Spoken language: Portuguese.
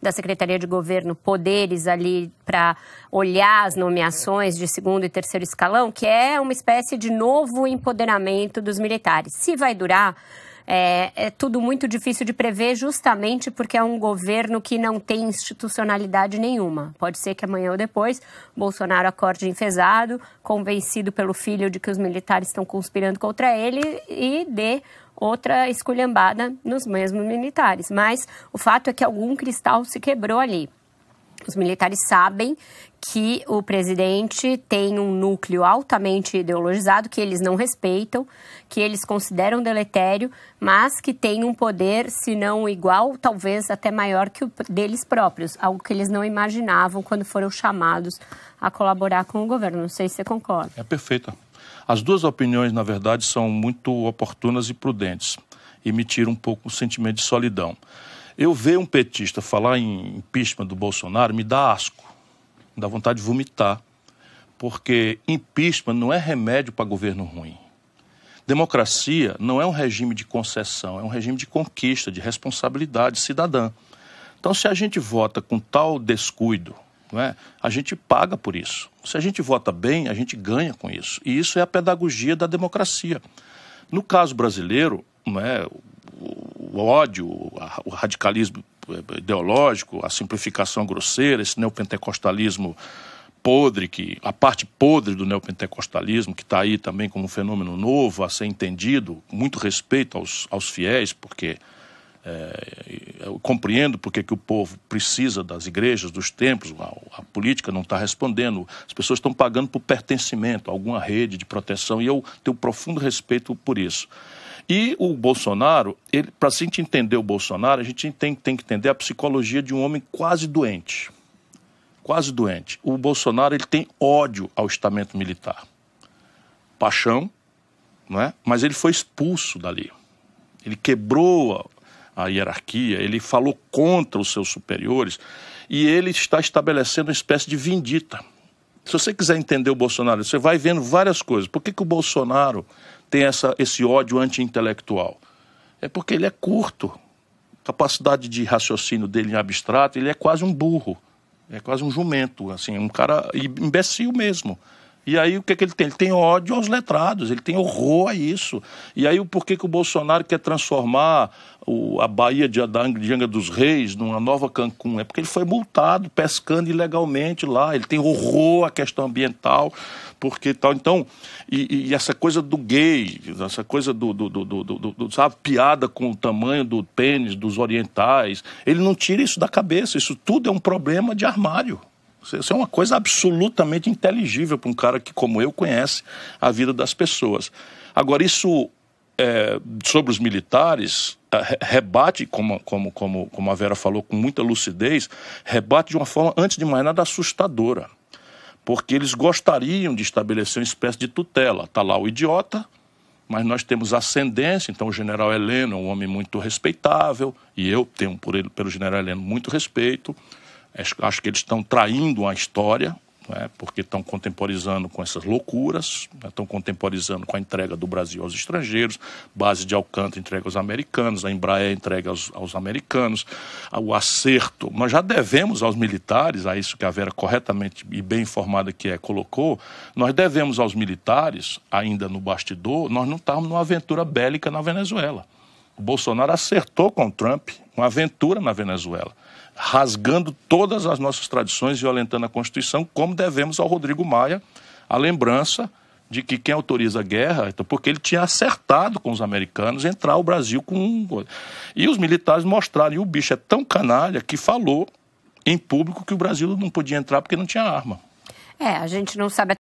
da Secretaria de Governo poderes ali para olhar as nomeações de segundo e terceiro escalão, que é uma espécie de novo empoderamento dos militares. Se vai durar, é tudo muito difícil de prever, justamente porque é um governo que não tem institucionalidade nenhuma. Pode ser que amanhã ou depois Bolsonaro acorde enfesado, convencido pelo filho de que os militares estão conspirando contra ele e dê outra esculhambada nos mesmos militares. Mas o fato é que algum cristal se quebrou ali. Os militares sabem que o presidente tem um núcleo altamente ideologizado, que eles não respeitam, que eles consideram deletério, mas que tem um poder, se não igual, talvez até maior que o deles próprios, algo que eles não imaginavam quando foram chamados a colaborar com o governo. Não sei se você concorda. É perfeita. As duas opiniões, na verdade, são muito oportunas e prudentes e me tiram um pouco o sentimento de solidão. Eu ver um petista falar em impeachment do Bolsonaro me dá asco, me dá vontade de vomitar, porque impeachment não é remédio para governo ruim. Democracia não é um regime de concessão, é um regime de conquista, de responsabilidade cidadã. Então, se a gente vota com tal descuido, não é, a gente paga por isso. Se a gente vota bem, a gente ganha com isso. E isso é a pedagogia da democracia. No caso brasileiro, não é, o ódio, o radicalismo ideológico, a simplificação grosseira, esse neopentecostalismo podre, a parte podre do neopentecostalismo, que está aí também como um fenômeno novo a ser entendido, com muito respeito aos fiéis, porque eu compreendo porque que o povo precisa das igrejas, dos templos, a política não está respondendo, as pessoas estão pagando por pertencimento a alguma rede de proteção e eu tenho profundo respeito por isso. E o Bolsonaro, para a gente entender o Bolsonaro, a gente tem que entender a psicologia de um homem quase doente. Quase doente. O Bolsonaro ele tem ódio ao estamento militar. Paixão, não é? Mas ele foi expulso dali. Ele quebrou a hierarquia, ele falou contra os seus superiores e ele está estabelecendo uma espécie de vindita. Se você quiser entender o Bolsonaro, você vai vendo várias coisas. Por que o Bolsonaro tem esse ódio anti-intelectual? É porque ele é curto. A capacidade de raciocínio dele em abstrato, ele é quase um burro. É quase um jumento, assim, um cara imbecil mesmo. E aí o que ele tem? Ele tem ódio aos letrados, ele tem horror a isso. E aí por que o Bolsonaro quer transformar a Baía de Angra dos Reis numa nova Cancún? É porque ele foi multado pescando ilegalmente lá, ele tem horror à questão ambiental, porque tal. Então, e essa coisa do gay, essa coisa sabe, piada com o tamanho do pênis dos orientais, ele não tira isso da cabeça, isso tudo é um problema de armário. Isso é uma coisa absolutamente inteligível para um cara que, como eu, conhece a vida das pessoas. Agora, isso, sobre os militares, rebate, como a Vera falou com muita lucidez, rebate de uma forma, antes de mais nada, assustadora. Porque eles gostariam de estabelecer uma espécie de tutela. Está lá o idiota, mas nós temos ascendência, então o general Heleno é um homem muito respeitável, e eu tenho pelo general Heleno muito respeito. Acho que eles estão traindo a história, né, porque estão contemporizando com essas loucuras, né, estão contemporizando com a entrega do Brasil aos estrangeiros, base de Alcântara entrega aos americanos, a Embraer entrega aos americanos, o acerto. Nós já devemos aos militares, a isso que a Vera corretamente e bem informada que colocou, nós devemos aos militares, ainda no bastidor, nós não estávamos numa aventura bélica na Venezuela. O Bolsonaro acertou com o Trump uma aventura na Venezuela, rasgando todas as nossas tradições, violentando a Constituição, como devemos ao Rodrigo Maia a lembrança de que quem autoriza a guerra, porque ele tinha acertado com os americanos entrar o Brasil com E os militares mostraram, e o bicho é tão canalha que falou em público que o Brasil não podia entrar porque não tinha arma. A gente não sabe